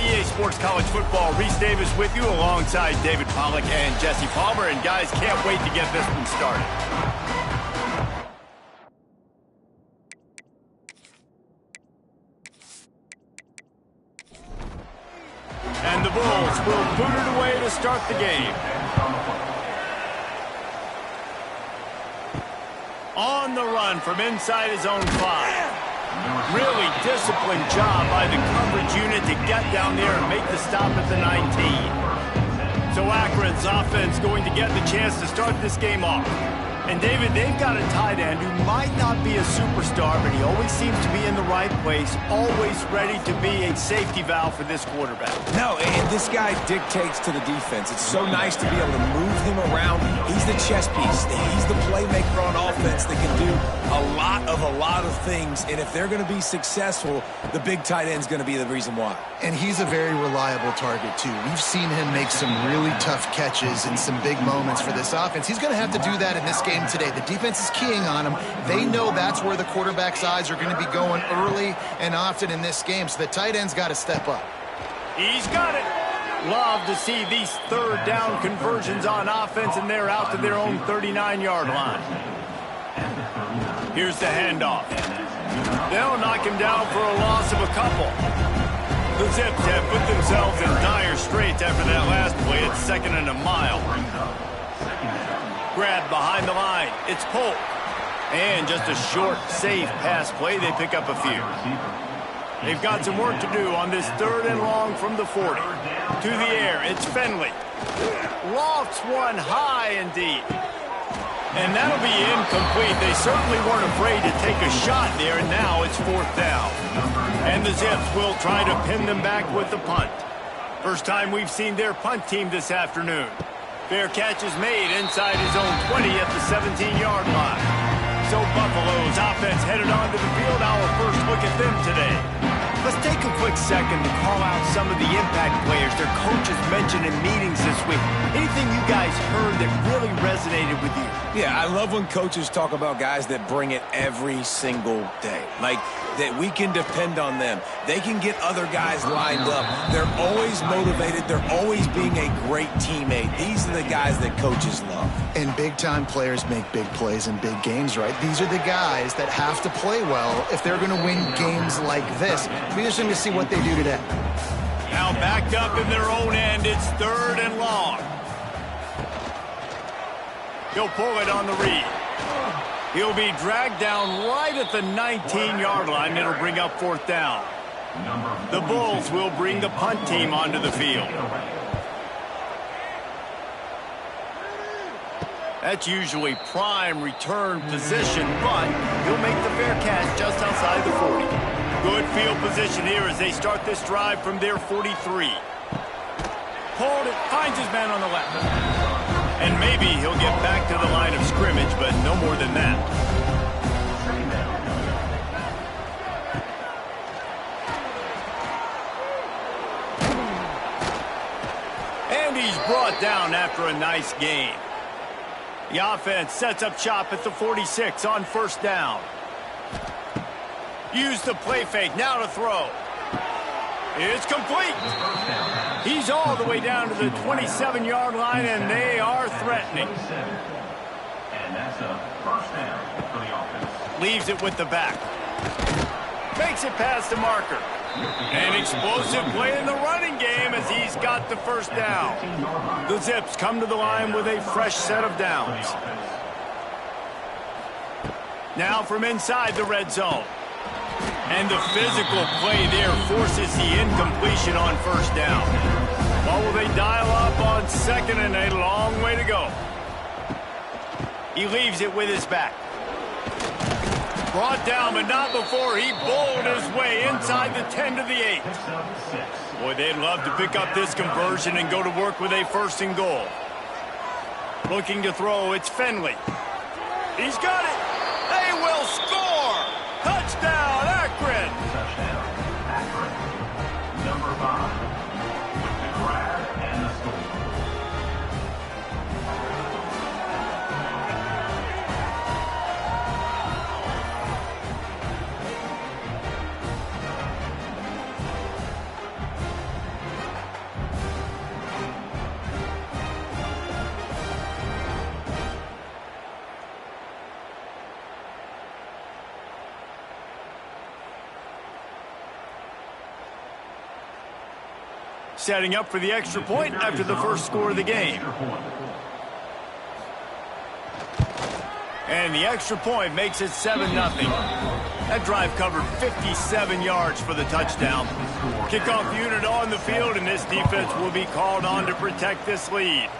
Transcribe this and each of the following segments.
EA Sports College Football. Reese Davis with you alongside David Pollack and Jesse Palmer. And guys, can't wait to get this one started. And the Bulls will boot it away to start the game. On the run from inside his own 5. Really disciplined job by the coverage unit to get down there and make the stop at the 19. So Akron's offense going to get the chance to start this game off. And David, they've got a tight end who might not be a superstar, but he always seems to be in the right place, always ready to be a safety valve for this quarterback. No, and this guy dictates to the defense. It's so nice to be able to move him around. He's the chess piece. He's the playmaker on offense that can do a lot of things. And if they're going to be successful, the big tight end's going to be the reason why. And he's a very reliable target, too. We've seen him make some really tough catches in some big moments for this offense. He's going to have to do that in this game today. The defense is keying on him. They know that's where the quarterback's eyes are going to be going early and often in this game, so the tight end's got to step up. He's got it. Love to see these third down conversions on offense, and they're out to their own 39-yard line. Here's the handoff. They'll knock him down for a loss of a couple. The Zips have put themselves in dire straits after that last play. It's 2nd and a mile. Grab behind the line. It's Polk. And just a short, safe pass play. They pick up a few. They've got some work to do on this 3rd and long from the 40. To the air, it's Finley. Lofts one high and deep. And that'll be incomplete. They certainly weren't afraid to take a shot there, and now it's 4th down. And the Zips will try to pin them back with the punt. First time we've seen their punt team this afternoon. Fair catch is made inside his own 20 at the 17-yard line. So Buffalo's offense headed onto the field. Our first look at them today. Let's take a quick second to call out some of the impact players their coaches mentioned in meetings this week. Anything you guys heard that really resonated with you? Yeah, I love when coaches talk about guys that bring it every single day. Like, that we can depend on them. They can get other guys lined up. They're always motivated. They're always being a great teammate. These are the guys that coaches love. And big-time players make big plays in big games, right? These are the guys that have to play well if they're going to win games like this. It'll be interesting to see what they do today. Now backed up in their own end, it's 3rd and long. He'll pull it on the read. He'll be dragged down right at the 19-yard line. It'll bring up 4th down. The Bulls will bring the punt team onto the field. That's usually prime return position, but he'll make the fair catch just outside the 40. Good field position here as they start this drive from their 43. Hold it, finds his man on the left. And maybe he'll get back to the line of scrimmage, but no more than that. And he's brought down after a nice gain. The offense sets up shop at the 46 on 1st down. Use the play fake, now to throw. It's complete. He's all the way down to the 27-yard line, and they are threatening. And that's a 1st down for the offense. Leaves it with the back. Makes it past the marker. An explosive play in the running game as he's got the 1st down. The Zips come to the line with a fresh set of downs. Now from inside the red zone. And the physical play there forces the incompletion on 1st down. Well, will they dial up on 2nd and a long way to go? He leaves it with his back. Brought down, but not before he bowled his way inside the 10 to the 8. Boy, they'd love to pick up this conversion and go to work with a 1st and goal. Looking to throw, it's Finley. He's got it. They will score. Touchdown, Akron. Touchdown, Akron. Number 5. With the grab and the score. Setting up for the extra point after the first score of the game. And the extra point makes it 7-0. That drive covered 57 yards for the touchdown. Kickoff unit on the field, and this defense will be called on to protect this lead.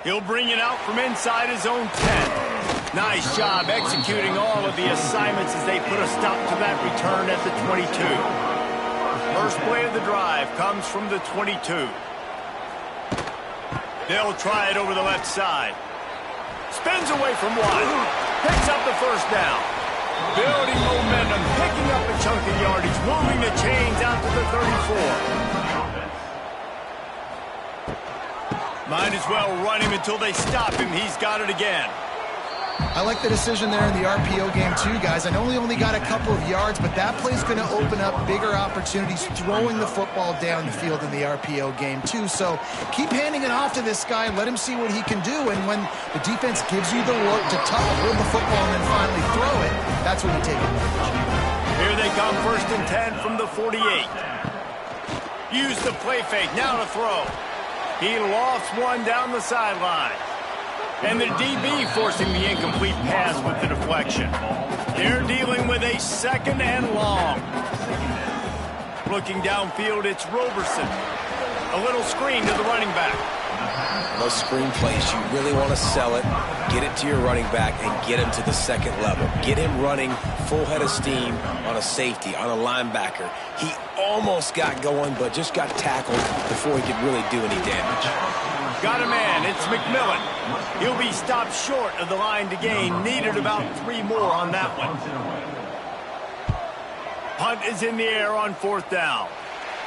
He'll bring it out from inside his own 10. Nice job executing all of the assignments as they put a stop to that return at the 22. First play of the drive comes from the 22. They'll try it over the left side. Spins away from one. Picks up the first down. Building momentum, picking up a chunk of yardage, moving the chains out to the 34. Might as well run him until they stop him. He's got it again. I like the decision there in the RPO game too, guys. I know he only got a couple of yards, but that play's going to open up bigger opportunities throwing the football down the field in the RPO game too. So keep handing it off to this guy. Let him see what he can do. And when the defense gives you the look to hold the football and then finally throw it, that's when you take advantage. Here they come, 1st and 10 from the 48. Use the play fake, now to throw. He lofts one down the sideline. And the DB forcing the incomplete pass with the deflection. They're dealing with a 2nd and long. Looking downfield, it's Roberson. A little screen to the running back. Those screen plays, you really want to sell it, get it to your running back, and get him to the 2nd level. Get him running full head of steam on a safety, on a linebacker. He almost got going, but just got tackled before he could really do any damage. Got a man, it's McMillan. He'll be stopped short of the line to gain. Needed about 3 more on that one. Punt is in the air on 4th down.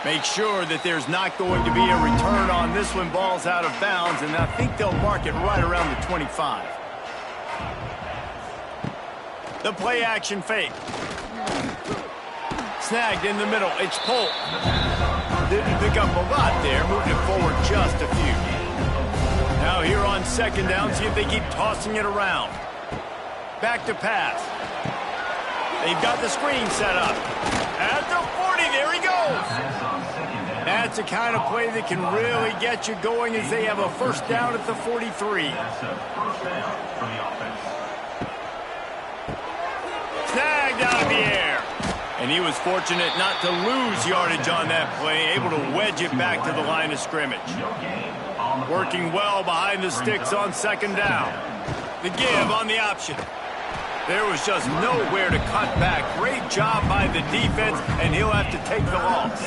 Make sure that there's not going to be a return on this one. Ball's out of bounds, and I think they'll mark it right around the 25. The play action fake. Snagged in the middle. It's Polk. Didn't pick up a lot there. Moved it forward just a few. Now here on 2nd down, see if they keep tossing it around. Back to pass. They've got the screen set up. At the 40, there he goes. That's the kind of play that can really get you going as they have a 1st down at the 43. Snagged out of the air. And he was fortunate not to lose yardage on that play, able to wedge it back to the line of scrimmage. Working well behind the sticks on 2nd down. The give on the option. There was just nowhere to cut back. Great job by the defense, and he'll have to take the loss.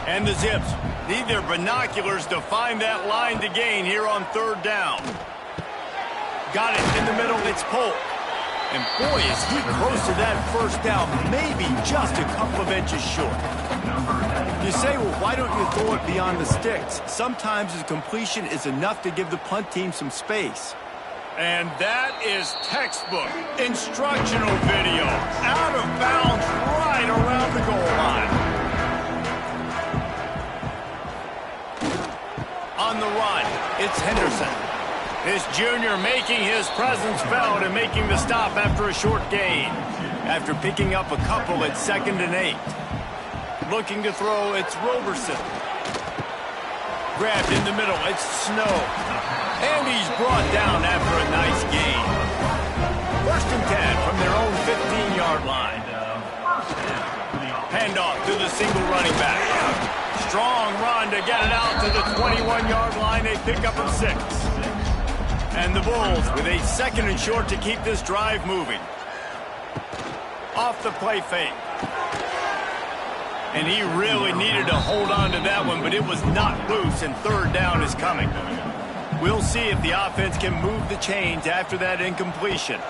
And the Zips need their binoculars to find that line to gain here on 3rd down. Got it in the middle, it's Polk. And boy, is he close to that 1st down, maybe just a couple of inches short. You say, well, why don't you throw it beyond the sticks? Sometimes a completion is enough to give the punt team some space. And that is textbook instructional video. Out of bounds right around the goal line. On the run, it's Henderson. This junior making his presence felt and making the stop after a short gain. After picking up a couple at 2nd and 8. Looking to throw, it's Roberson. Grabbed in the middle, it's Snow. And he's brought down after a nice gain. 1st and 10 from their own 15-yard line. Handoff to the single running back. Strong run to get it out to the 21-yard line. They pick up a 6. And the Bulls with a 2nd and short to keep this drive moving. Off the play fake. And he really needed to hold on to that one, but it was not loose, and 3rd down is coming. We'll see if the offense can move the chains after that incompletion.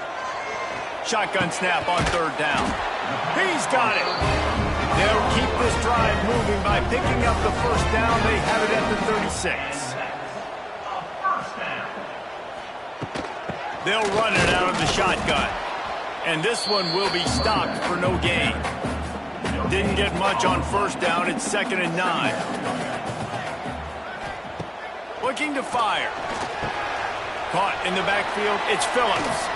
Shotgun snap on 3rd down. He's got it. They'll keep this drive moving by picking up the 1st down. They have it at the 36. They'll run it out of the shotgun. And this one will be stopped for no gain. Didn't get much on 1st down. It's 2nd and 9. Looking to fire. Caught in the backfield. It's Phillips.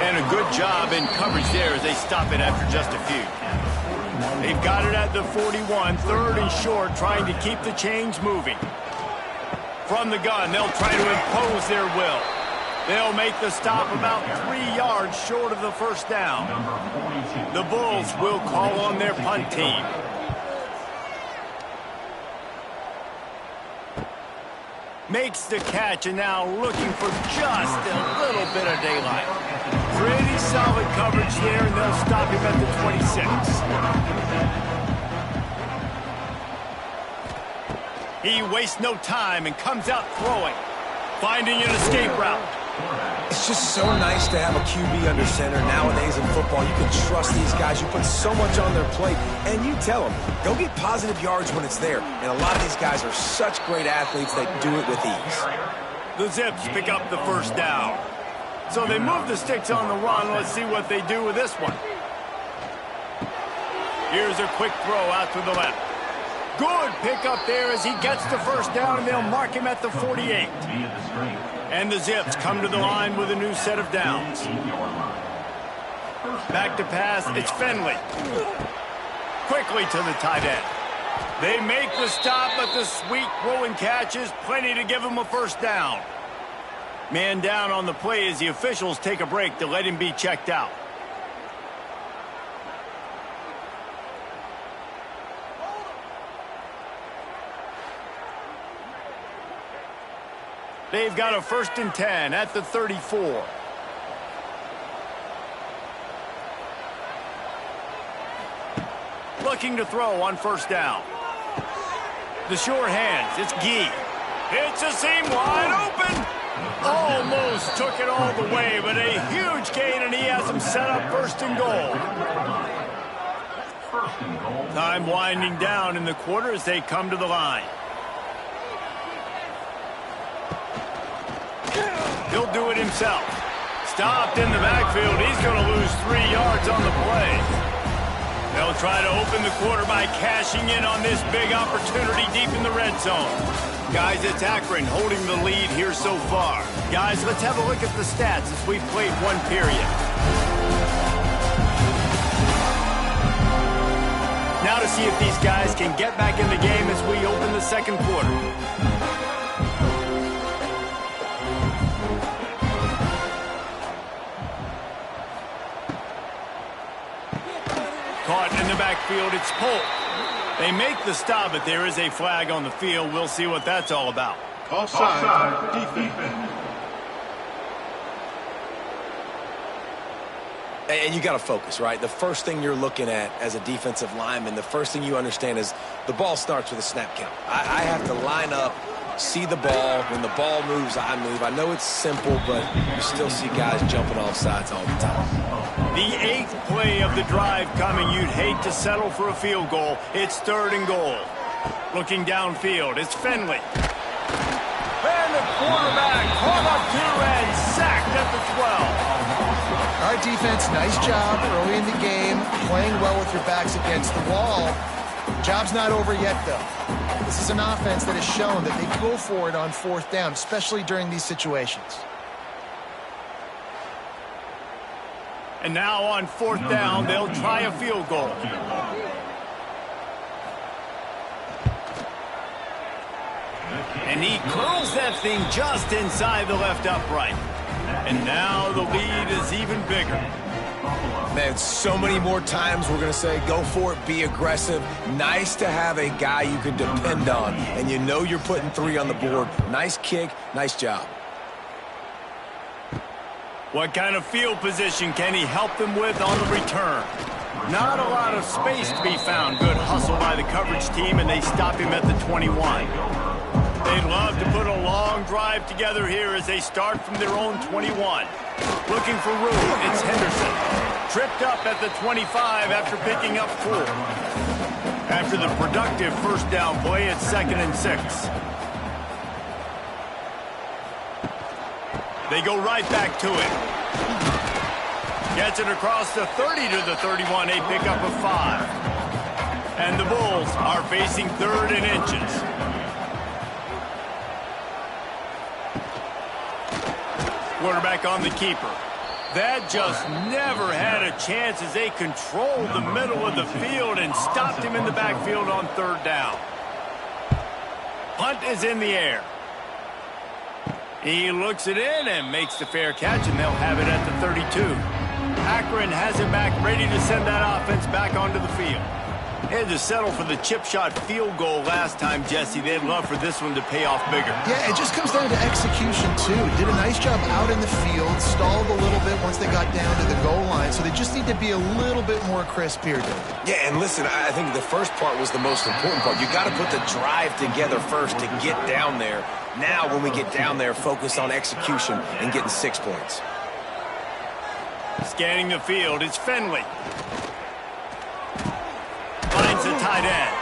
And a good job in coverage there as they stop it after just a few. They've got it at the 41, third and short, trying to keep the chains moving. From the gun, they'll try to impose their will. They'll make the stop about 3 yards short of the first down. The Bulls will call on their punt team. Makes the catch and now looking for just a little bit of daylight. Pretty solid coverage there, and they'll stop him at the 26. He wastes no time and comes out throwing, finding an escape route. It's just so nice to have a QB under center. Nowadays in football, you can trust these guys. You put so much on their plate, and you tell them, go get positive yards when it's there. And a lot of these guys are such great athletes that do it with ease. The Zips pick up the first down. So they move the sticks on the run. Let's see what they do with this one. Here's a quick throw out to the left. Good pickup there as he gets the first down, and they'll mark him at the 48. And the Zips come to the line with a new set of downs. Back to pass, it's Finley. Quickly to the tight end. They make the stop, but the sweet throw and catch is plenty to give him a first down. Man down on the play as the officials take a break to let him be checked out. They've got a 1st and 10 at the 34. Looking to throw on first down. The sure hands, it's Gee. It's a seam wide open. Almost took it all the way, but a huge gain, and he has him set up 1st and goal. Time winding down in the quarter as they come to the line. He'll do it himself. Stopped in the backfield. He's going to lose 3 yards on the play. They'll try to open the quarter by cashing in on this big opportunity deep in the red zone. Guys, it's Akron holding the lead here so far. Guys, let's have a look at the stats as we've played one period. Now to see if these guys can get back in the game as we open the second quarter. Caught in the backfield, it's Polk. They make the stop, but there is a flag on the field. We'll see what that's all about. Offside, defense. And you got to focus, right? The first thing you're looking at as a defensive lineman, the first thing you understand is the ball starts with a snap count. I have to line up, see the ball. When the ball moves, I move. I know it's simple, but you still see guys jumping off sides all the time. The 8th play of the drive coming. You'd hate to settle for a field goal. It's 3rd and goal. Looking downfield, it's Finley. And the quarterback caught up to and sacked at the 12. All right, defense, nice job early in the game, playing well with your backs against the wall. Job's not over yet, though. This is an offense that has shown that they go for it on 4th down, especially during these situations. And now on 4th down, they'll try a field goal. And he curls that thing just inside the left upright. And now the lead is even bigger. Man, so many more times we're going to say, go for it, be aggressive. Nice to have a guy you can depend on, and you know you're putting 3 on the board. Nice kick, nice job. What kind of field position can he help them with on the return? Not a lot of space to be found. Good hustle by the coverage team, and they stop him at the 21. They'd love to put a long drive together here as they start from their own 21. Looking for room, it's Henderson. Tripped up at the 25 after picking up 4. After the productive first down play, it's 2nd and 6. They go right back to it. Gets it across the 30 to the 31. They pick up a 5. And the Bulls are facing 3rd and inches. Quarterback on the keeper. That just never had a chance as they controlled the middle of the field and stopped him in the backfield on third down. Punt is in the air. He looks it in and makes the fair catch, and they'll have it at the 32. Akron has it back, ready to send that offense back onto the field. They had to settle for the chip shot field goal last time, Jesse. They'd love for this one to pay off bigger. Yeah, it just comes down to execution, too. Did a nice job out in the field, stalled a little bit once they got down to the goal line, so they just need to be a little bit more crisp here, David. Yeah, and listen, I think the first part was the most important part. You got to put the drive together first to get down there. Now, when we get down there, focus on execution and getting 6 points. Scanning the field, it's Finley. Finds the tight end.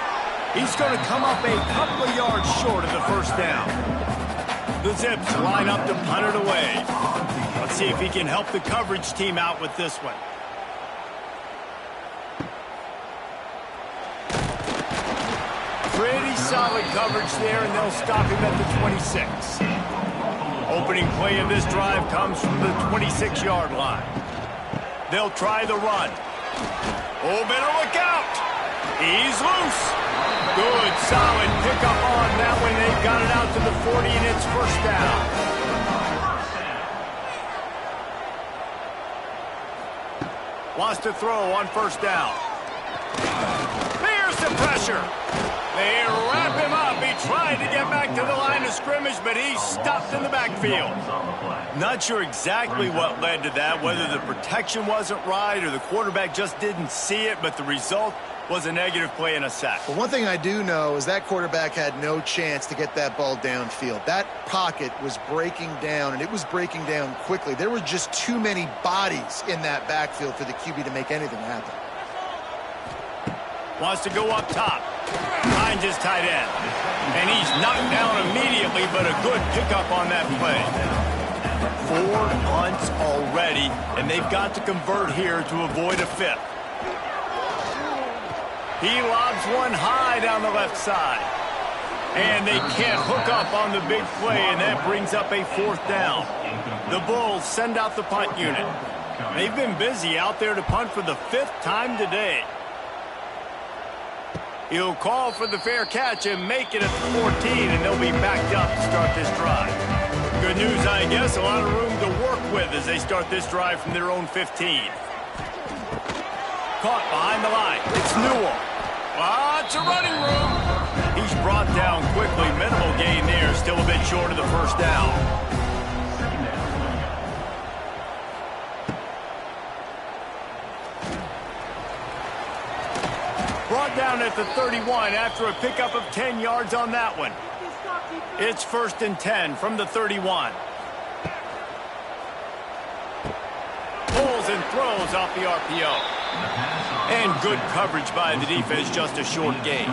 He's going to come up a couple of yards short of the first down. The Zips line up to punt it away. Let's see if he can help the coverage team out with this one. Pretty solid coverage there, and they'll stop him at the 26. Opening play of this drive comes from the 26-yard line. They'll try the run. Oh, better look out. He's loose. Good, solid pickup on that one. They've got it out to the 40, and it's first down. Wants to throw on first down. There's the pressure. They wrap him up. He tried to get back to the line of scrimmage, but he's stopped in the backfield. Not sure exactly what led to that, whether the protection wasn't right or the quarterback just didn't see it, but the result was a negative play and a sack. But one thing I do know is that quarterback had no chance to get that ball downfield. That pocket was breaking down, and it was breaking down quickly. There were just too many bodies in that backfield for the QB to make anything happen. Wants to go up top. Finds his tight end. And he's knocked down immediately, but a good pickup on that play. 4 punts already, and they've got to convert here to avoid a fifth. He lobs one high down the left side. And they can't hook up on the big play, and that brings up a fourth down. The Bulls send out the punt unit. They've been busy out there to punt for the 5th time today. He'll call for the fair catch and make it at the 14, and they'll be backed up to start this drive. Good news, I guess, a lot of room to work with as they start this drive from their own 15. Caught behind the line. It's Newell. Lots of running room. He's brought down quickly. Minimal gain there. Still a bit short of the first down. Brought down at the 31 after a pickup of 10 yards on that one. It's 1st and 10 from the 31. Pulls and throws off the RPO. And good coverage by the defense, just a short gain.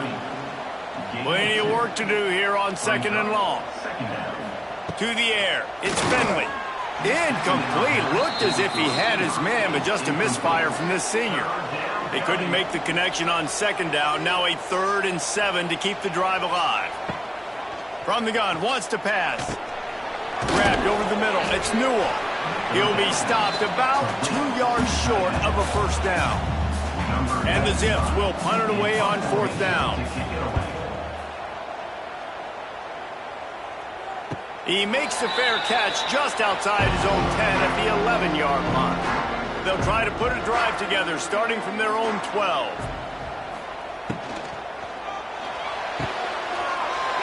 Plenty of work to do here on 2nd and long. To the air, it's Finley. Incomplete, looked as if he had his man, but just a misfire from this senior. They couldn't make the connection on 2nd down, now a 3rd and 7 to keep the drive alive. From the gun, wants to pass. Grabbed over the middle, it's Newell. He'll be stopped about 2 yards short of a first down. And the Zips will punt it away on 4th down. He makes the fair catch just outside his own 10 at the 11-yard line. They'll try to put a drive together starting from their own 12.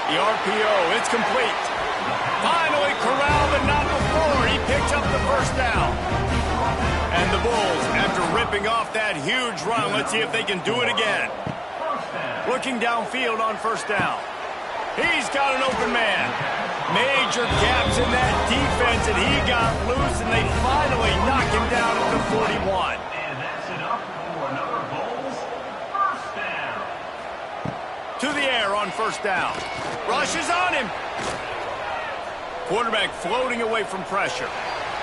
The RPO, it's complete. Finally corralled, but not before. He picks up the first down. And the Bulls, after ripping off that huge run, let's see if they can do it again. Looking downfield on 1st down. He's got an open man. Major gaps in that defense, and he got loose, and they finally knock him down at the 41. And that's enough for another Bulls first down. To the air on 1st down. Rushes on him. Quarterback floating away from pressure.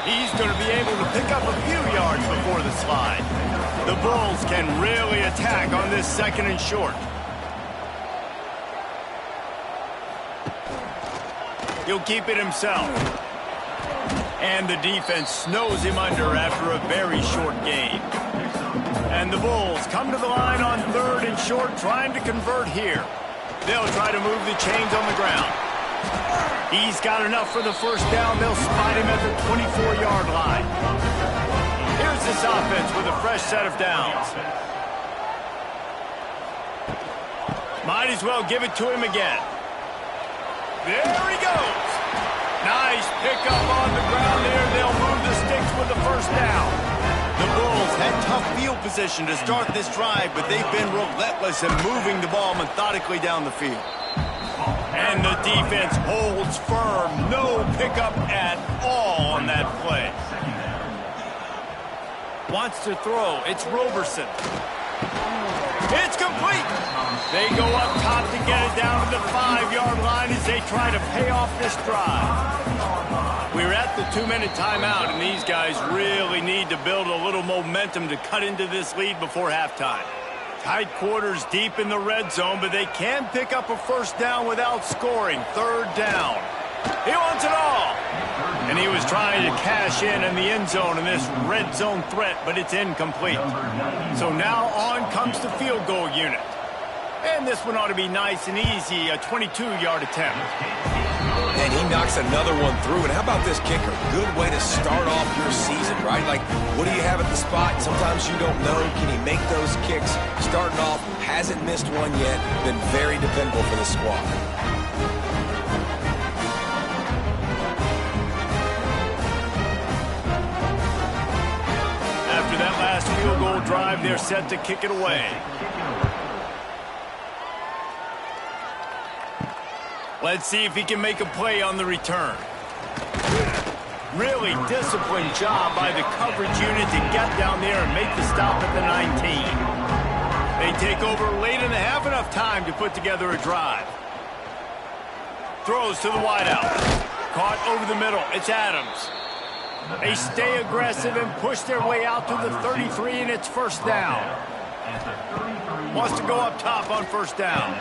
He's going to be able to pick up a few yards before the slide. The Bulls can really attack on this 2nd and short. He'll keep it himself. And the defense snows him under after a very short gain. And the Bulls come to the line on 3rd and short, trying to convert here. They'll try to move the chains on the ground. He's got enough for the first down. They'll spot him at the 24-yard line. Here's this offense with a fresh set of downs. Might as well give it to him again. There he goes. Nice pickup on the ground there. They'll move the sticks with the first down. The Bulls had tough field position to start this drive, but they've been relentless in moving the ball methodically down the field. And the defense holds firm. No pickup at all on that play. Wants to throw. It's Roberson. It's complete. They go up top to get it down to the 5-yard line as they try to pay off this drive. We're at the 2-minute timeout, and these guys really need to build a little momentum to cut into this lead before halftime. Tight quarters deep in the red zone, but they can pick up a first down without scoring. 3rd down. He wants it all. And he was trying to cash in the end zone in this red zone threat, but it's incomplete. So now on comes the field goal unit. And this one ought to be nice and easy, a 22-yard attempt. And he knocks another one through. And how about this kicker? Good way to start off your season, right? Like, what do you have at the spot? Sometimes you don't know. Can he make those kicks? Starting off, hasn't missed one yet. Been very dependable for the squad. After that last field goal drive, they're set to kick it away. Let's see if he can make a play on the return. Really disciplined job by the coverage unit to get down there and make the stop at the 19. They take over late in the half, enough time to put together a drive. Throws to the wideout. Caught over the middle. It's Adams. They stay aggressive and push their way out to the 33, and it's first down. Wants to go up top on first down.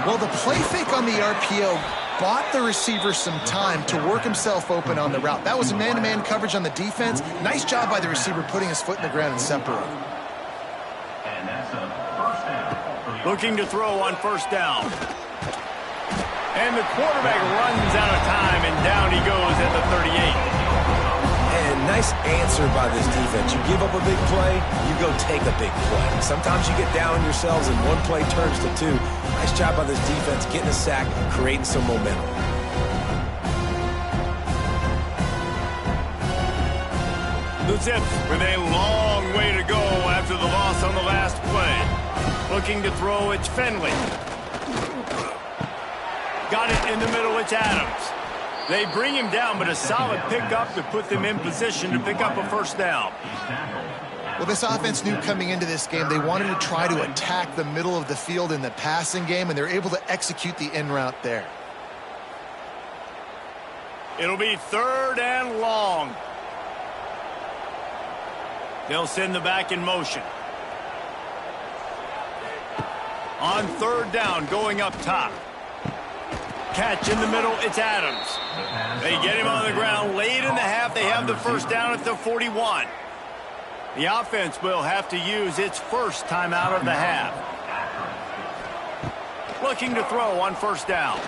Well, the play fake on the RPO bought the receiver some time to work himself open on the route. That was a man-to-man coverage on the defense. Nice job by the receiver putting his foot in the ground and separating. Looking to throw on first down. And the quarterback runs out of time, and down he goes at the 38. And nice answer by this defense. You give up a big play, you go take a big play. Sometimes you get down on yourselves and one play turns to two. Nice job by this defense getting a sack, creating some momentum. The Zips with a long way to go after the loss on the last play. Looking to throw, it's Finley. Got it in the middle, it's Adams. They bring him down, but a solid pickup to put them in position to pick up a first down. Well, this offense knew coming into this game they wanted to try to attack the middle of the field in the passing game, and they're able to execute the in route there. It'll be 3rd and long. They'll send the back in motion. On 3rd down, going up top. Catch in the middle, it's Adams. They get him on the ground late in the half. They have the first down at the 41. The offense will have to use its first timeout of the half. Looking to throw on first down.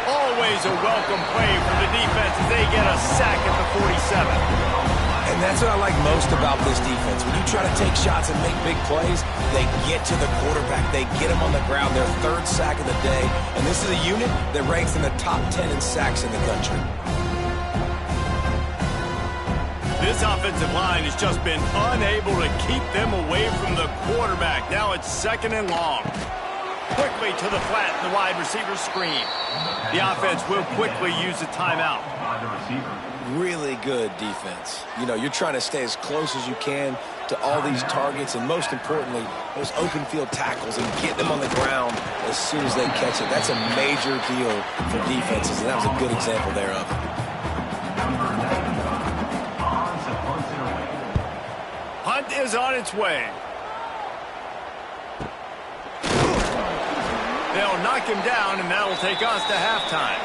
Always a welcome play for the defense as they get a sack at the 47. And that's what I like most about this defense. When you try to take shots and make big plays, they get to the quarterback. They get him on the ground, their 3rd sack of the day. And this is a unit that ranks in the top 10 in sacks in the country. This offensive line has just been unable to keep them away from the quarterback. Now it's 2nd and long. Quickly to the flat, and the wide receiver screen. The offense will quickly use a timeout. Really good defense. You know, you're trying to stay as close as you can to all these targets, and most importantly, those open field tackles, and get them on the ground as soon as they catch it. That's a major deal for defenses, and that was a good example thereof. Hunt is on its way. They'll knock him down, and that'll take us to halftime.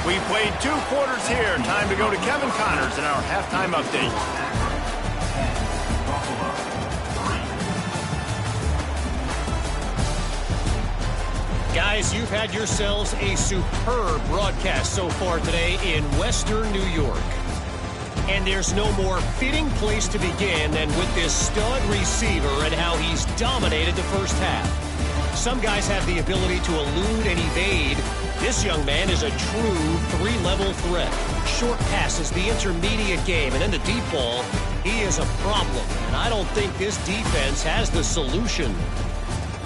We played 2 quarters here. Time to go to Kevin Connors in our halftime update. Guys, you've had yourselves a superb broadcast so far today in Western New York. And there's no more fitting place to begin than with this stud receiver and how he's dominated the first half. Some guys have the ability to elude and evade. This young man is a true 3-level threat. Short passes, the intermediate game, and then the deep ball. He is a problem, and I don't think this defense has the solution.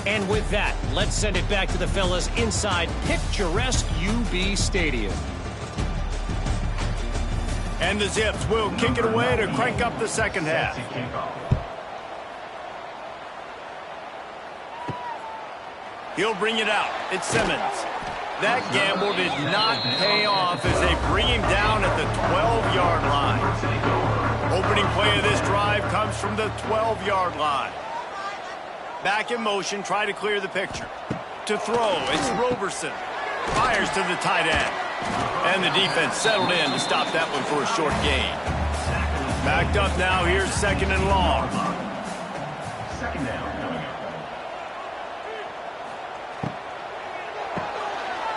And with that, let's send it back to the fellas inside picturesque UB Stadium. And the Zips will kick it away to crank up the second half. He'll bring it out. It's Simmons. That gamble did not pay off as they bring him down at the 12-yard line. Opening play of this drive comes from the 12-yard line. Back in motion, try to clear the picture. To throw, it's Roberson. Fires to the tight end. And the defense settled in to stop that one for a short gain. Backed up now, here's 2nd and long. Second down coming up.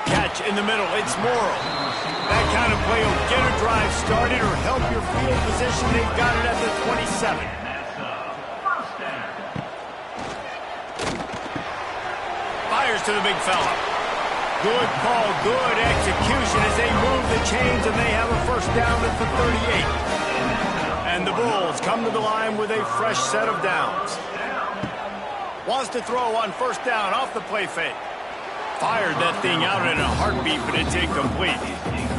Catch in the middle, it's Morrow. That kind of play will get a drive started or help your field position. They've got it at the 27. Fires to the big fella. Good call, good execution as they move the chains and they have a first down at the 38. And the Bulls come to the line with a fresh set of downs. Wants to throw on first down off the play fake. Fired that thing out in a heartbeat, but it's incomplete.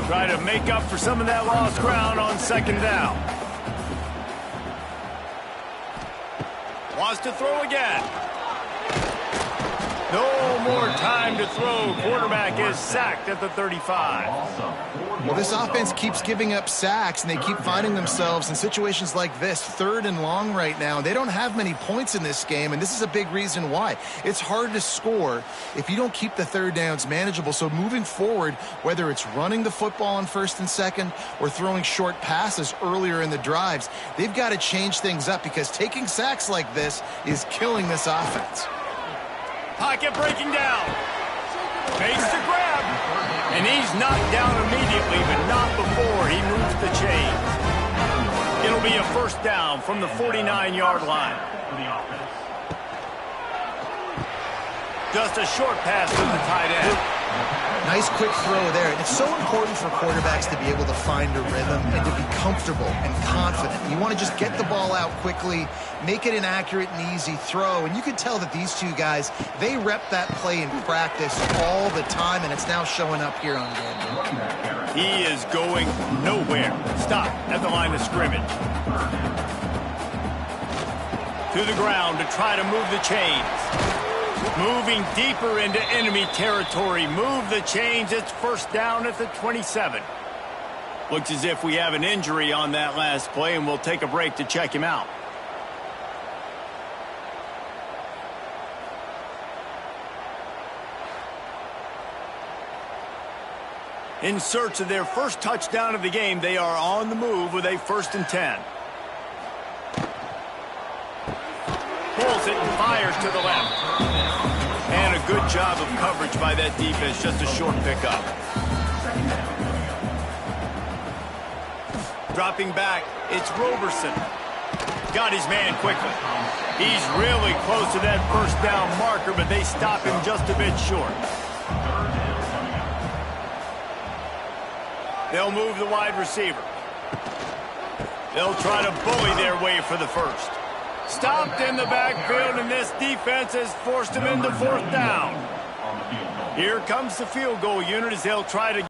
Try to make up for some of that lost ground on 2nd down. Wants to throw again. No more time to throw. Quarterback is sacked at the 35. Well, this offense keeps giving up sacks, and they keep finding themselves in situations like this, 3rd and long right now. They don't have many points in this game, and this is a big reason why. It's hard to score if you don't keep the 3rd downs manageable. So moving forward, whether it's running the football on 1st and 2nd or throwing short passes earlier in the drives, they've got to change things up because taking sacks like this is killing this offense. Pocket breaking down. Makes the grab. And he's knocked down immediately, but not before he moves the chains. It'll be a first down from the 49-yard line. Just a short pass to the tight end. Nice quick throw there. And it's so important for quarterbacks to be able to find a rhythm and to be comfortable and confident. You want to just get the ball out quickly, make it an accurate and easy throw. And you can tell that these two guys, they rep that play in practice all the time, and it's now showing up here on game. He is going nowhere. Stop at the line of scrimmage. To the ground to try to move the chains. Moving deeper into enemy territory. Move the chains. It's first down at the 27. Looks as if we have an injury on that last play, and we'll take a break to check him out. In search of their first touchdown of the game, they are on the move with a 1st and 10. Pulls it and fires to the left. And a good job of coverage by that defense. Just a short pickup. Dropping back, it's Roberson. Got his man quickly. He's really close to that first down marker, but they stop him just a bit short. They'll move the wide receiver. They'll try to bully their way for the first. Stopped in the backfield, and this defense has forced him into 4th down. Here comes the field goal unit as they'll try to... It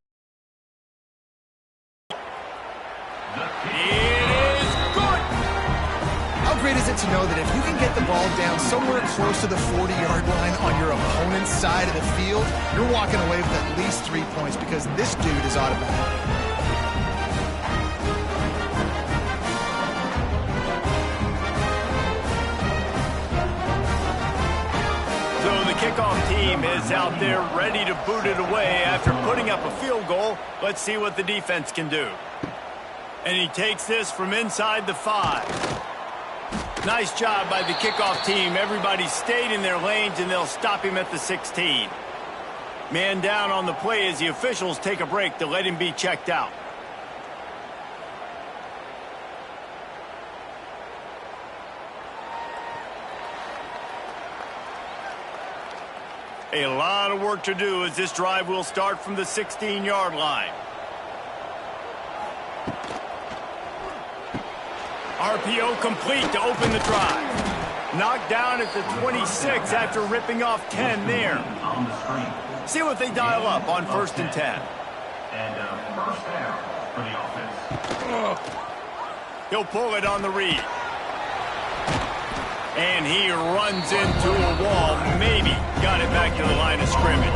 is good! How great is it to know that if you can get the ball down somewhere close to the 40-yard line on your opponent's side of the field, you're walking away with at least 3 points because this dude is automatic. the kickoff team is out there ready to boot it away after putting up a field goal. Let's see what the defense can do. And he takes this from inside the 5. Nice job by the kickoff team. Everybody stayed in their lanes, and they'll stop him at the 16. Man down on the play as the officials take a break to let him be checked out. A lot of work to do as this drive will start from the 16-yard line. RPO complete to open the drive. Knocked down at the 26 after ripping off 10 there. See what they dial up on 1st and 10. And first down for the offense. He'll pull it on the read. And he runs into a wall. Maybe got it back to the line of scrimmage.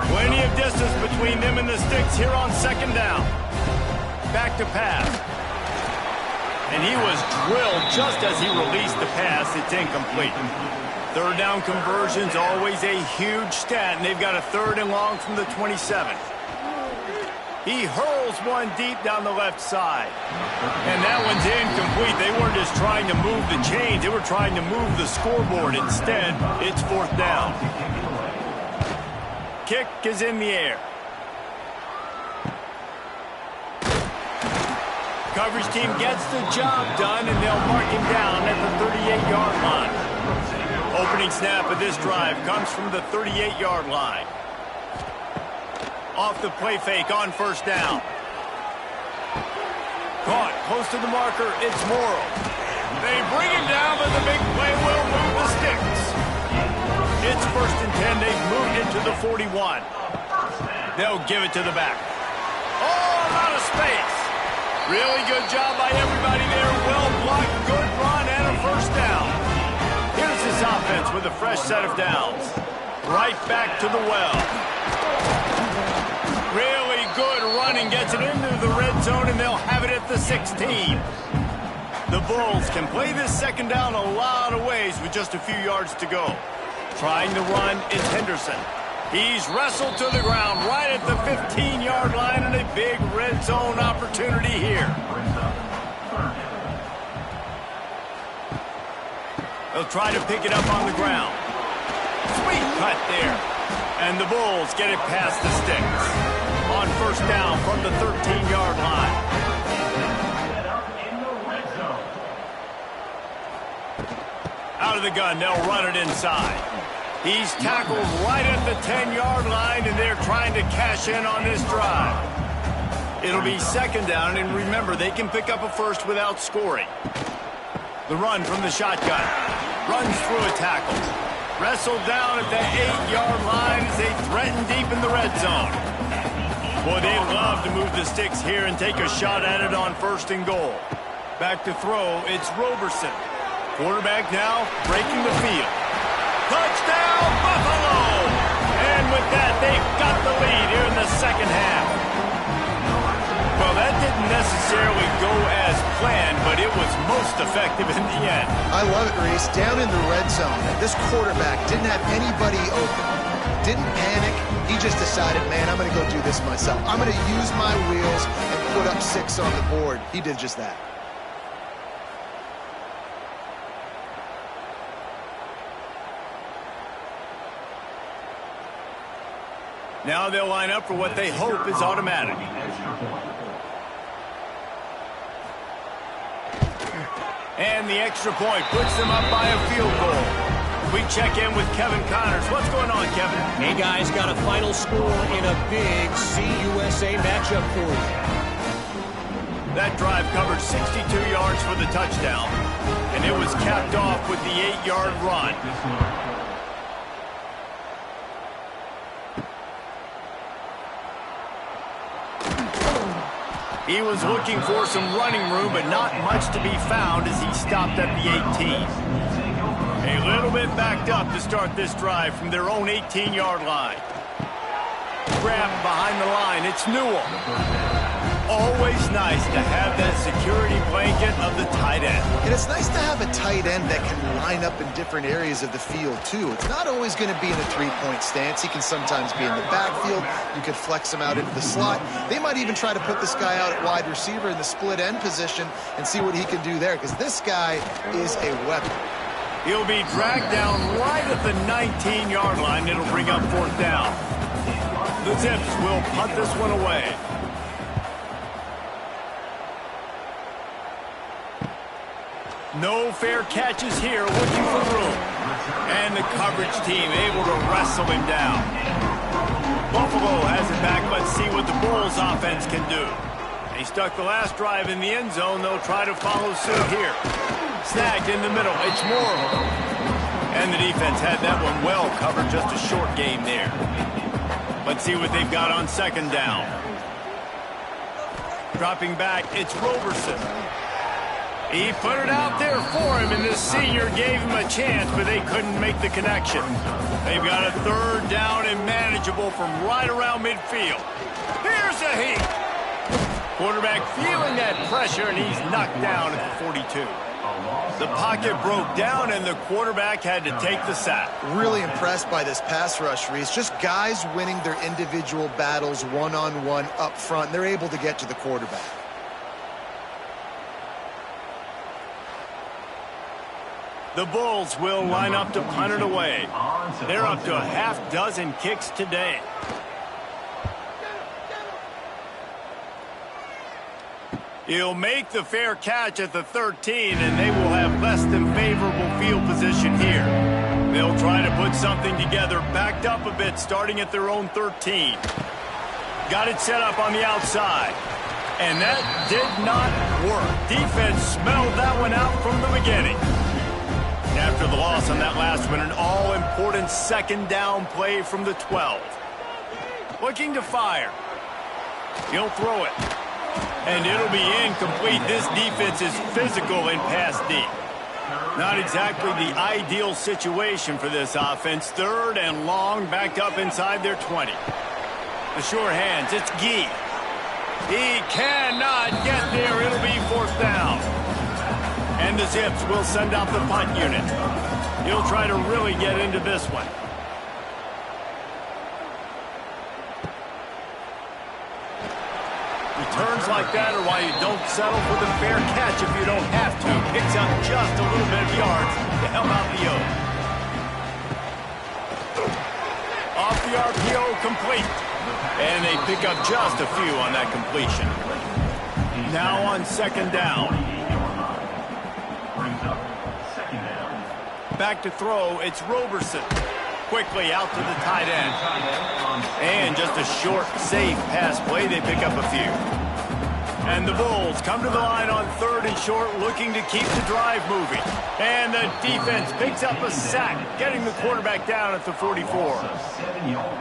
Plenty of distance between them and the sticks here on 2nd down. Back to pass. And he was drilled just as he released the pass. It's incomplete. 3rd down conversion's always a huge stat, and they've got a 3rd and long from the 27. He hurls one deep down the left side. And that one's incomplete. They weren't just trying to move the chains. They were trying to move the scoreboard. Instead, it's 4th down. Kick is in the air. Coverage team gets the job done, and they'll mark him down at the 38-yard line. Opening snap of this drive comes from the 38-yard line. Off the play fake on 1st down. Caught close to the marker. It's Morrow. They bring him down, but the big play will move the sticks. It's 1st and 10. They've moved it to the 41. They'll give it to the back. Oh, a lot of space. Really good job by everybody there. Well blocked, good run, and a 1st down. Here's this offense with a fresh set of downs. Right back to the well. Really good running, gets it into the red zone, and they'll have it at the 16. The Bulls can play this 2nd down a lot of ways with just a few yards to go. Trying to run is Henderson. He's wrestled to the ground right at the 15-yard line, and a big red zone opportunity here. They'll try to pick it up on the ground. Sweet cut there. And the Bulls get it past the sticks. On 1st down from the 13-yard line. Out of the gun, they'll run it inside. He's tackled right at the 10-yard line, and they're trying to cash in on this drive. It'll be 2nd down, and remember, they can pick up a 1st without scoring. The run from the shotgun. Runs through a tackle. Wrestled down at the 8-yard line as they threaten deep in the red zone. Boy, they love to move the sticks here and take a shot at it on 1st and goal. Back to throw, it's Roberson. Quarterback now breaking the field. Touchdown, Buffalo! And with that, they've got the lead here in the 2nd half. Well, that didn't necessarily go as planned, but it was most effective in the end. I love it, Reese. Down in the red zone, this quarterback didn't have anybody open. Didn't panic. He just decided, man, I'm going to go do this myself. I'm going to use my wheels and put up 6 on the board. He did just that. Now they'll line up for what they hope is automatic. And the extra point puts them up by a field goal. We check in with Kevin Connors. What's going on, Kevin? Hey, guys, got a final score in a big CUSA matchup for you. That drive covered 62 yards for the touchdown, and it was capped off with the 8-yard run. He was looking for some running room, but not much to be found as he stopped at the 18. A little bit backed up to start this drive from their own 18-yard line. Grab behind the line. It's Newell. Always nice to have that security blanket of the tight end. And it's nice to have a tight end that can line up in different areas of the field, too. It's not always going to be in a three-point stance. He can sometimes be in the backfield. You could flex him out into the slot. They might even try to put this guy out at wide receiver in the split end position and see what he can do there, because this guy is a weapon. He'll be dragged down right at the 19-yard line. It'll bring up 4th down. The Zips will punt this one away. No fair catches here, looking for room. And the coverage team able to wrestle him down. Buffalo has it back. Let's see what the Bulls offense can do. They stuck the last drive in the end zone. They'll try to follow suit here. Snagged in the middle. It's Moore. And the defense had that one well covered. Just a short game there. Let's see what they've got on 2nd down. Dropping back, it's Roberson. He put it out there for him, and this senior gave him a chance, but they couldn't make the connection. They've got a 3rd down and manageable from right around midfield. Here's a heat. Quarterback feeling that pressure, and he's knocked down at the 42. The pocket broke down, and the quarterback had to take the sack. Really impressed by this pass rush, Reese. Just guys winning their individual battles one-on-one up front. They're able to get to the quarterback. The Bulls will line up to punt it away. They're up to a half-dozen kicks today. He'll make the fair catch at the 13, and they will have less than favorable field position here. They'll try to put something together, backed up a bit, starting at their own 13. Got it set up on the outside. And that did not work. Defense smelled that one out from the beginning. After the loss on that last one, an all-important 2nd down play from the 12. Looking to fire. He'll throw it. And it'll be incomplete. This defense is physical and pass deep. Not exactly the ideal situation for this offense. 3rd and long, backed up inside their 20. The sure hands, it's Gee. He cannot get there. It'll be 4th down. And the Zips will send out the punt unit. He'll try to really get into this one. Returns like that are why you don't settle for the fair catch if you don't have to. Picks up just a little bit of yards to help out the O. Off the RPO, complete. And they pick up just a few on that completion. Now on 2nd down. Back to throw, it's Roberson. Quickly out to the tight end. And just a short, safe pass play. They pick up a few. And the Bulls come to the line on 3rd and short, looking to keep the drive moving. And the defense picks up a sack, getting the quarterback down at the 44.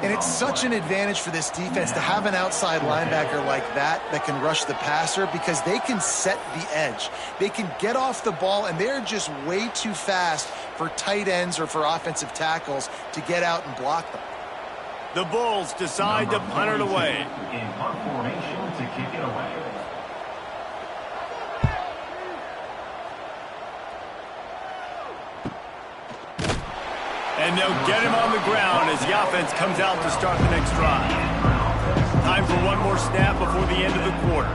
And it's such an advantage for this defense to have an outside linebacker like that can rush the passer, because they can set the edge. They can get off the ball, and they're just way too fast for tight ends or for offensive tackles to get out and block them. The Bulls decide to punt it away. In punt formation to kick it away. And they'll get him on the ground as the offense comes out to start the next drive. Time for one more snap before the end of the quarter.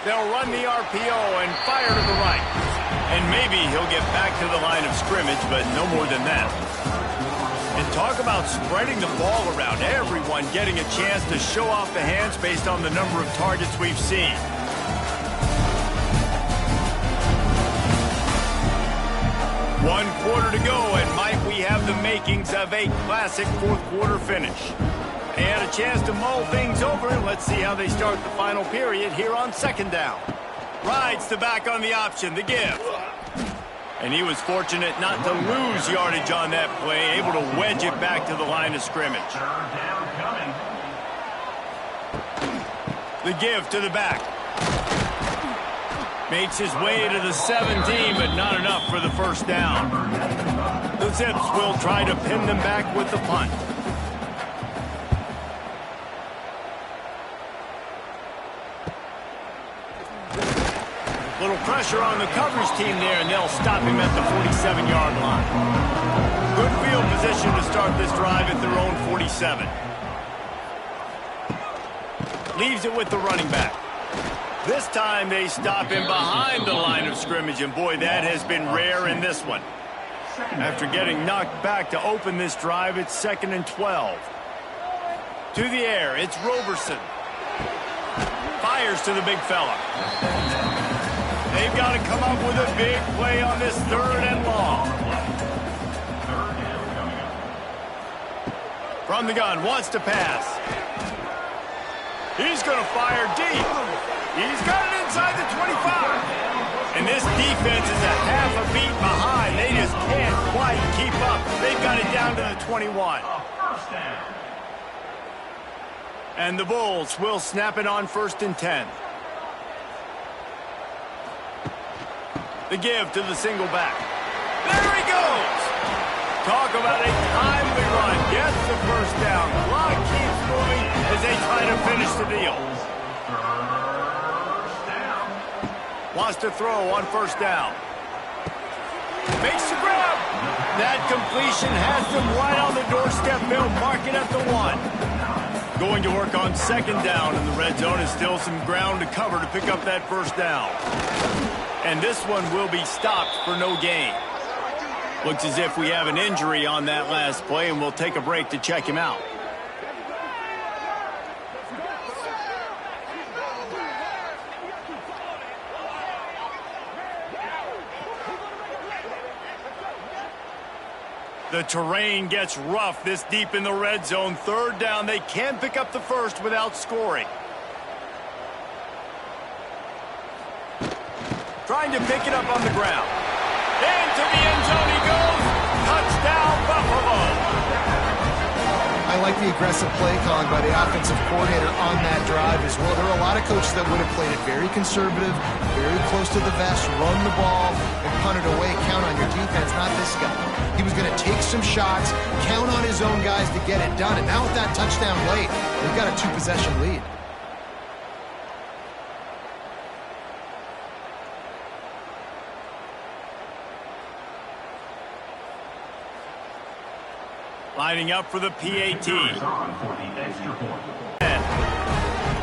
They'll run the RPO and fire to the right. And maybe he'll get back to the line of scrimmage, but no more than that. And talk about spreading the ball around. Everyone getting a chance to show off the hands based on the number of targets we've seen. One quarter to go, and might we have the makings of a classic 4th quarter finish. They had a chance to mull things over, and let's see how they start the final period here on 2nd down. Rides the back on the option, the give. And he was fortunate not to lose yardage on that play, able to wedge it back to the line of scrimmage. 3rd down coming. The give to the back. Makes his way to the 17, but not enough for the 1st down. The Zips will try to pin them back with the punt. little pressure on the coverage team there, and they'll stop him at the 47-yard line. Good field position to start this drive at their own 47. Leaves it with the running back. This time they stop him behind the line of scrimmage, and boy, that has been rare in this one. After getting knocked back to open this drive, it's 2nd and 12. To the air, it's Roberson. Fires to the big fella. They've got to come up with a big play on this 3rd and long. From the gun, wants to pass. He's going to fire deep. He's got it inside the 25. And this defense is a half a beat behind. They just can't quite keep up. They've got it down to the 21. And the Bulls will snap it on 1st and 10. The give to the single back. There he goes. Talk about a timely run. Gets the first down. Clock keeps moving as they try to finish the deal. Wants to throw on 1st down. Makes the grab. That completion has them right on the doorstep. They'll mark it at the 1. Going to work on 2nd down in the red zone is still some ground to cover to pick up that 1st down. And this one will be stopped for no gain. Looks as if we have an injury on that last play, and we'll take a break to check him out. The terrain gets rough this deep in the red zone. 3rd down. They can pick up the 1st without scoring. Trying to pick it up on the ground. Into the end zone he goes. Touchdown, Buffalo. I like the aggressive play calling by the offensive coordinator on that drive as well. There are a lot of coaches that would have played it very conservative, very close to the vest, run the ball, and punt it away. Count on your defense, not this guy. He was going to take some shots, count on his own guys to get it done. And now with that touchdown late, they've got a 2-possession lead. Lining up for the PAT.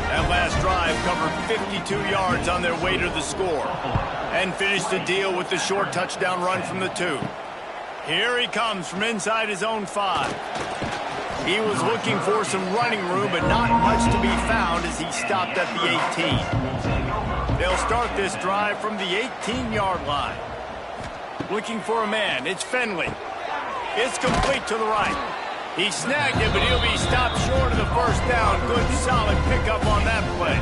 That last drive covered 52 yards on their way to the score and finished the deal with the short touchdown run from the 2. Here he comes from inside his own 5. He was looking for some running room, but not much to be found as he stopped at the 18. They'll start this drive from the 18-yard line. Looking for a man. It's Finley. It's complete to the right. He snagged it, but he'll be stopped short of the 1st down. Good, solid pickup on that play.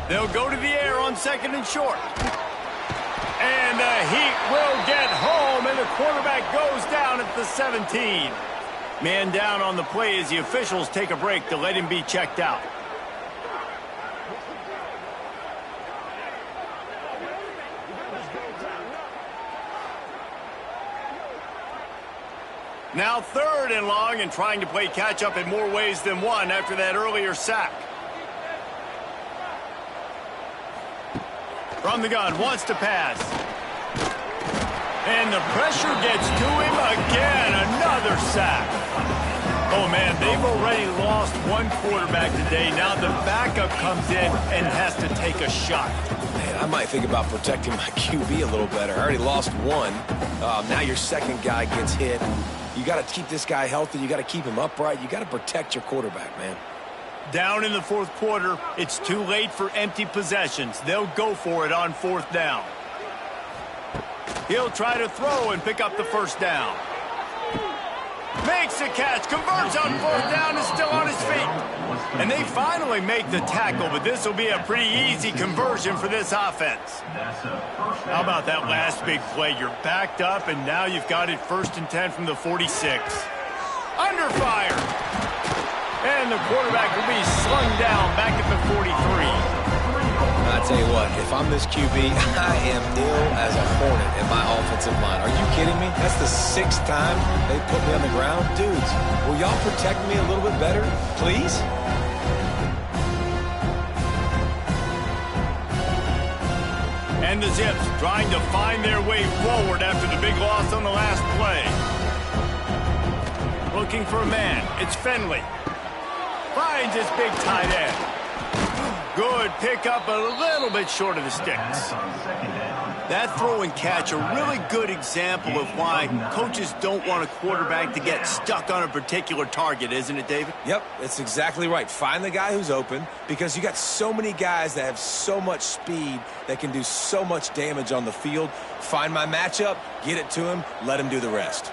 They'll go to the air on 2nd and short. And the Heat will get home, and the quarterback goes down at the 17. Man down on the play as the officials take a break to let him be checked out. Now 3rd and long, and trying to play catch-up in more ways than one after that earlier sack. From the gun, wants to pass. And the pressure gets to him again. Another sack. Oh, man, they've already lost one quarterback today. Now the backup comes in and has to take a shot. Man, I might think about protecting my QB a little better. I already lost one. Now your 2nd guy gets hit. You got to keep this guy healthy. You got to keep him upright. You got to protect your quarterback, man. Down in the 4th quarter, it's too late for empty possessions. They'll go for it on 4th down. He'll try to throw and pick up the 1st down. Makes the catch, converts on 4th down, is still on his feet. And they finally make the tackle, but this will be a pretty easy conversion for this offense. How about that last big play? You're backed up, and now you've got it 1st and 10 from the 46. Under fire. And the quarterback will be slung down back at the 43. I tell you what, if I'm this QB, I am ill as a hornet in my offensive line. Are you kidding me? That's the 6th time they put me on the ground. Dudes, will y'all protect me a little bit better, please? And the Zips trying to find their way forward after the big loss on the last play. Looking for a man. It's Finley. Finds his big tight end. Good pickup, a little bit short of the sticks. That throw and catch, a really good example of why coaches don't want a quarterback to get stuck on a particular target, isn't it, David? Yep, that's exactly right. Find the guy who's open, because you got so many guys that have so much speed that can do so much damage on the field. Find my matchup, get it to him, let him do the rest.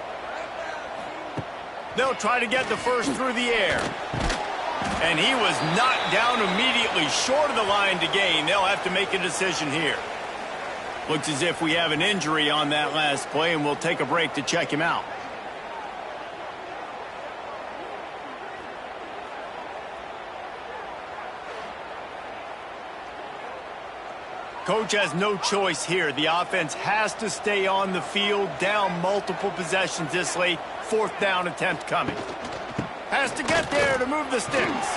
They'll try to get the first through the air. And he was knocked down immediately short of the line to gain. They'll have to make a decision here. Looks as if we have an injury on that last play, and we'll take a break to check him out. Coach has no choice here. The offense has to stay on the field, down multiple possessions this late. Fourth down attempt coming. Has to get there to move the sticks.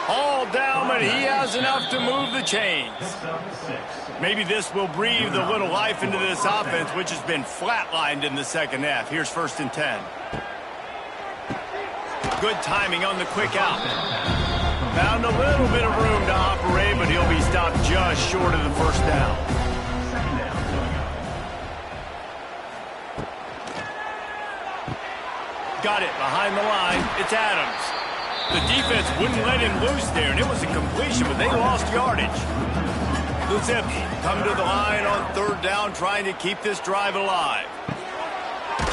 All down, but he has enough to move the chains. Maybe this will breathe a little life into this offense, which has been flatlined in the second half. Here's 1st and 10. Good timing on the quick out. Found a little bit of room to operate, but he'll be stopped just short of the first down. Got it behind the line. It's Adams. The defense wouldn't let him loose there, and it was a completion, but they lost yardage. The Zips come to the line on 3rd down, trying to keep this drive alive.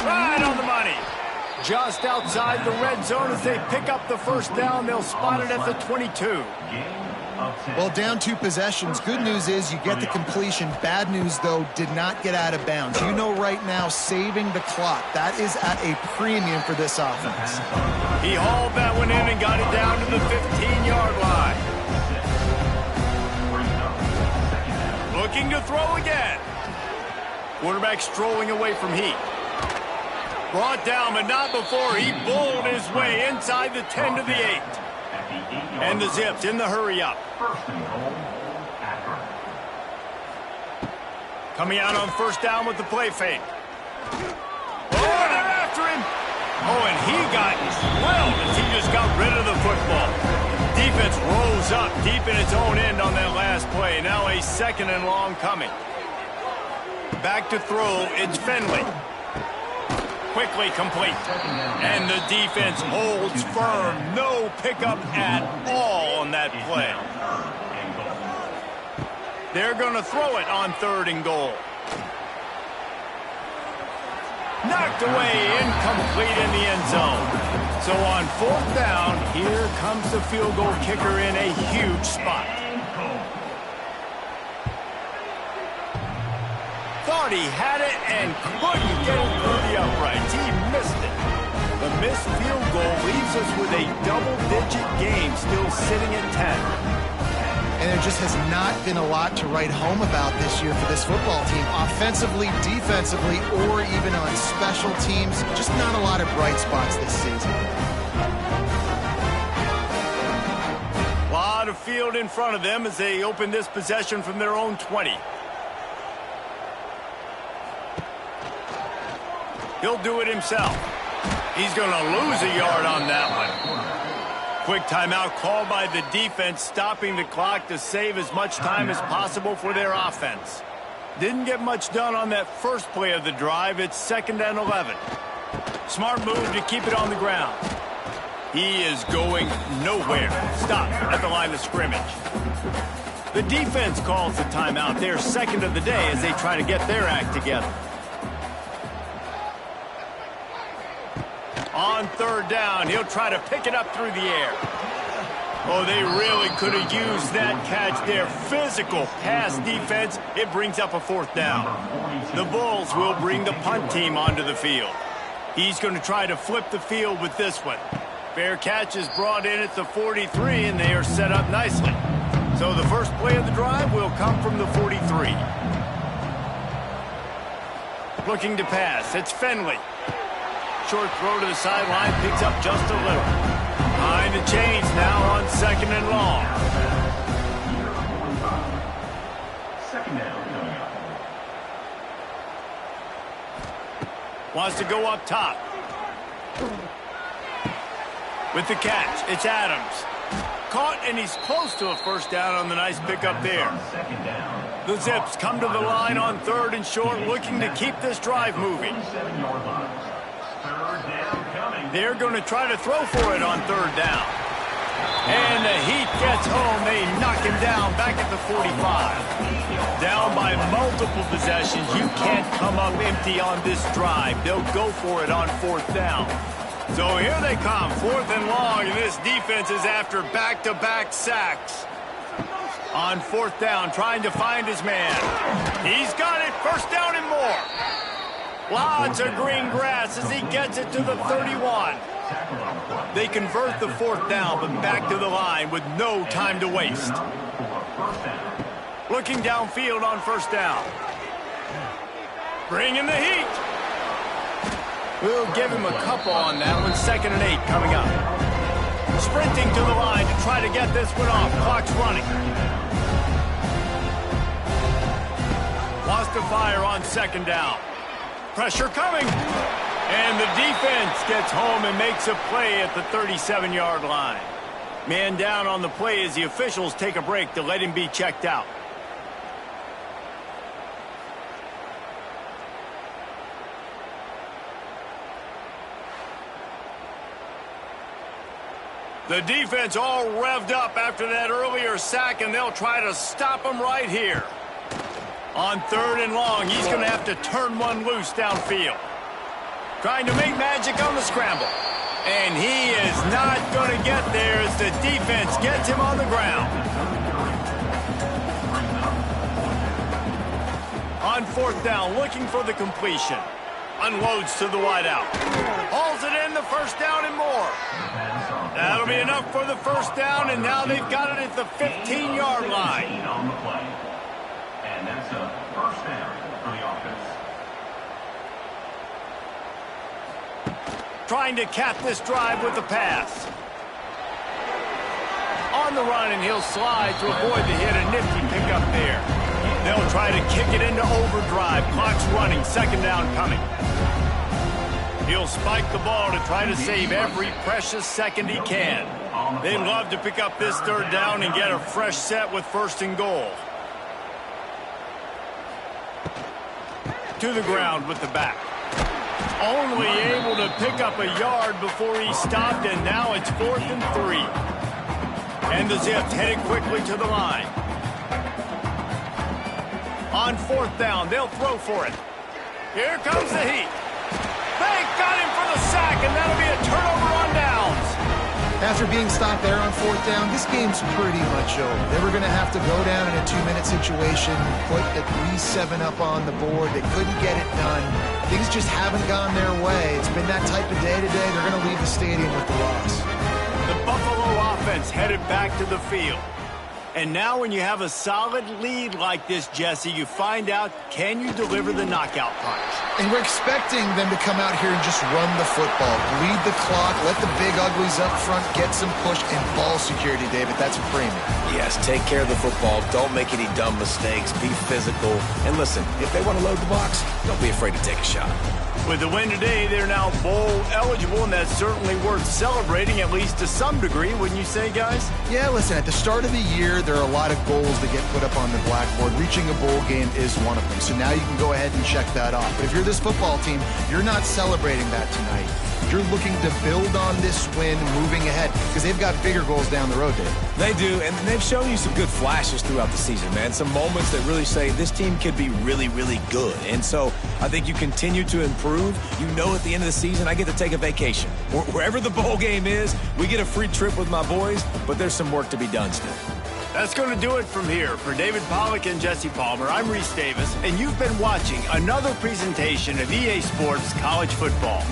Right on the money. Just outside the red zone as they pick up the first down. They'll spot it at the 22. Well, down 2 possessions. Good news is you get the completion. Bad news, though, did not get out of bounds. You know right now, saving the clock, that is at a premium for this offense. He hauled that one in and got it down to the 15-yard line. Looking to throw again. Quarterback strolling away from heat. Brought down, but not before he bowled his way inside the 10 to the 8. And the Zips in the hurry up. Coming out on 1st down with the play fake. Oh, they're after him. Oh, and he got drilled as he just got rid of the football. Defense rolls up deep in its own end on that last play. Now a 2nd and long coming. Back to throw, it's Finley. Quickly complete. And the defense holds firm. No pickup at all on that play. They're going to throw it on 3rd and goal. Knocked away, incomplete in the end zone. So on 4th down, here comes the field goal kicker in a huge spot. Thought he had it and couldn't get it through the uprights. He missed it. The missed field goal leaves us with a double-digit game still sitting at 10. And there just has not been a lot to write home about this year for this football team. Offensively, defensively, or even on special teams. Just not a lot of bright spots this season. A lot of field in front of them as they open this possession from their own 20. He'll do it himself. He's going to lose a yard on that one. Quick timeout called by the defense, stopping the clock to save as much time as possible for their offense. Didn't get much done on that first play of the drive. It's 2nd and 11. Smart move to keep it on the ground. He is going nowhere. Stop at the line of scrimmage. The defense calls the timeout. They're 2nd of the day as they try to get their act together. On 3rd down, he'll try to pick it up through the air. Oh, they really could have used that catch there. Physical pass defense. It brings up a 4th down. The Bulls will bring the punt team onto the field. He's going to try to flip the field with this one. Fair catch is brought in at the 43, and they are set up nicely. So the first play of the drive will come from the 43. Looking to pass. It's Finley. Short throw to the sideline, picks up just a little. Behind the chains now on 2nd and long. 2nd down. Wants to go up top. With the catch, it's Adams. Caught, and he's close to a first down on the nice pickup there. The Zips come to the line on 3rd and short, looking to keep this drive moving. They're going to try to throw for it on 3rd down. And the Heat gets home. They knock him down back at the 45. Down by multiple possessions. You can't come up empty on this drive. They'll go for it on 4th down. So here they come, 4th and long, and this defense is after back-to-back sacks. On 4th down, trying to find his man. He's got it, 1st down and more. Lots of green grass as he gets it to the 31. They convert the 4th down, but back to the line with no time to waste. Looking downfield on 1st down. Bringing the heat. We'll give him a couple on that one. 2nd and 8 coming up. Sprinting to the line to try to get this one off. Clock's running. Wants to fire on 2nd down. Pressure coming. And the defense gets home and makes a play at the 37-yard line. Man down on the play as the officials take a break to let him be checked out. The defense all revved up after that earlier sack, and they'll try to stop him right here. On 3rd and long, he's going to have to turn one loose downfield. Trying to make magic on the scramble. And he is not going to get there as the defense gets him on the ground. On 4th down, looking for the completion. Unloads to the wideout. Hauls it in, the 1st down and more. That'll be enough for the 1st down, and now they've got it at the 15-yard line. And that's a 1st down for the offense. Trying to cap this drive with the pass. On the run, and he'll slide to avoid the hit. A nifty pickup there. They'll try to kick it into overdrive. Clock's running. 2nd down coming. He'll spike the ball to try to save every precious second he can. They'd love to pick up this 3rd down and get a fresh set with 1st and goal. To the ground with the back. Only able to pick up a yard before he stopped, and now it's 4th and 3. And the Zips headed quickly to the line. On 4th down, they'll throw for it. Here comes the Heat. They got him for the sack, and that'll be a turnover on downs. After being stopped there on 4th down, this game's pretty much over. They were going to have to go down in a 2-minute situation, put at least 7 up on the board. They couldn't get it done. Things just haven't gone their way. It's been that type of day today. They're going to leave the stadium with the loss. The Buffalo offense headed back to the field. And now when you have a solid lead like this, Jesse, you find out, can you deliver the knockout punch? And we're expecting them to come out here and just run the football, bleed the clock, let the big uglies up front get some push and ball security, David. That's a premium. Yes, take care of the football. Don't make any dumb mistakes. Be physical. And listen, if they want to load the box, don't be afraid to take a shot. With the win today, they're now bowl eligible, and that's certainly worth celebrating, at least to some degree, wouldn't you say, guys? Yeah, listen, at the start of the year, there are a lot of goals that get put up on the blackboard. Reaching a bowl game is one of them. So now you can go ahead and check that off. But if you're this football team, you're not celebrating that tonight. You're looking to build on this win moving ahead because they've got bigger goals down the road, Dave. They do, and they've shown you some good flashes throughout the season, man. Some moments that really say this team could be really, really good. And so I think you continue to improve. You know at the end of the season, I get to take a vacation. Wherever the bowl game is, we get a free trip with my boys, but there's some work to be done still. That's going to do it from here. For David Pollack and Jesse Palmer, I'm Reese Davis, and you've been watching another presentation of EA Sports College Football.